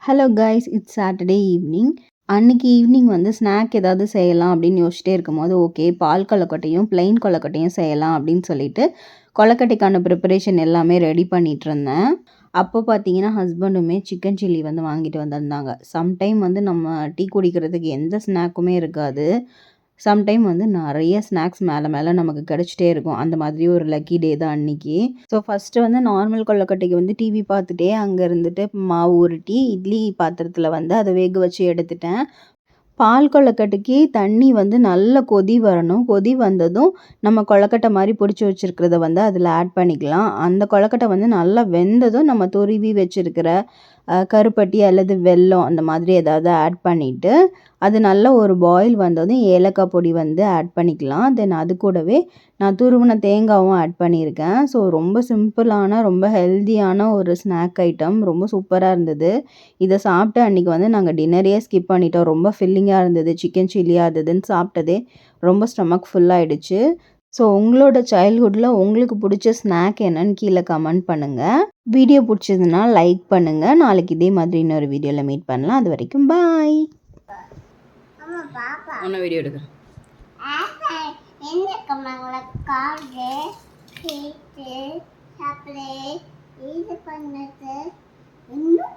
Hello guys, it's Saturday evening. அன்னைக்கு evening வந்து snack ஏதாவது செய்யலாம் அப்படின்னு யோசிச்சிட்டே இருக்கும்போது, ஓகே பால் கொழுக்கட்டையும் பிளெயின் கொழுக்கட்டையும் செய்யலாம் அப்படின்னு சொல்லிட்டு கொழுக்கட்டைக்கான ப்ரிப்பரேஷன் எல்லாமே ரெடி பண்ணிட்டு இருந்தேன். அப்போ பார்த்தீங்கன்னா ஹஸ்பண்டுமே சிக்கன் சில்லி வந்து வாங்கிட்டு வந்திருந்தாங்க. சம்டைம் வந்து நம்ம டீ குடிக்கிறதுக்கு எந்த ஸ்நாக்குமே இருக்காது. சம்டைம் வந்து நிறைய ஸ்நாக்ஸ் மேலே மேலே நமக்கு கிடச்சிட்டே இருக்கும். அந்த மாதிரி ஒரு லக்கி டே தான் அன்னைக்கு. ஸோ ஃபஸ்ட்டு வந்து நார்மல் கொழுக்கட்டைக்கு வந்து டிவி பார்த்துட்டே அங்கே இருந்துட்டு மாவு உருட்டி இட்லி பாத்திரத்தில் வந்து அதை வேக வச்சு எடுத்துட்டேன். பால் கொழுக்கட்டைக்கு தண்ணி வந்து நல்ல கொதி வரணும். கொதி வந்ததும் நம்ம கொழுக்கட்டை மாதிரி பிடிச்சி வச்சுருக்கிறத வந்து அதில் ஆட் பண்ணிக்கலாம். அந்த கொழுக்கட்டை வந்து நல்லா வெந்ததும் நம்ம துருவி வச்சுருக்கிற கருப்பட்டி அல்லது வெல்லம் அந்த மாதிரி ஏதாவது ஆட் பண்ணிவிட்டு அது நல்ல ஒரு பாயில் வந்ததும் ஏலக்காய் பொடி வந்து ஆட் பண்ணிக்கலாம். தென் அது கூடவே நான் துருவின தேங்காயும் ஆட் பண்ணியிருக்கேன். ஸோ ரொம்ப சிம்பிளான ரொம்ப ஹெல்த்தியான ஒரு ஸ்நாக் ஐட்டம். ரொம்ப சூப்பராக இருந்தது. இதை சாப்பிட்டு அன்றைக்கி வந்து நாங்கள் டின்னரையே ஸ்கிப் பண்ணிட்டோம். ரொம்ப ஃபில்லிங்காக இருந்தது. சிக்கன் சில்லியாக இருந்ததுன்னு சாப்பிட்டதே ரொம்ப ஸ்டொமக் ஃபுல்லாகிடுச்சு. ஸோ உங்களோட சைல்ட்ஹுட்டில் உங்களுக்கு பிடிச்ச ஸ்நாக் என்னன்னு கீழே கமெண்ட் பண்ணுங்கள். வீடியோ பிடிச்சதுன்னா லைக் பண்ணுங்கள். நாளைக்கு இதே மாதிரி இன்னொரு வீடியோவில் மீட் பண்ணலாம். அது வரைக்கும் பாய். ஒன்று வீடியோ எடுக்கிறேன். இன்னும்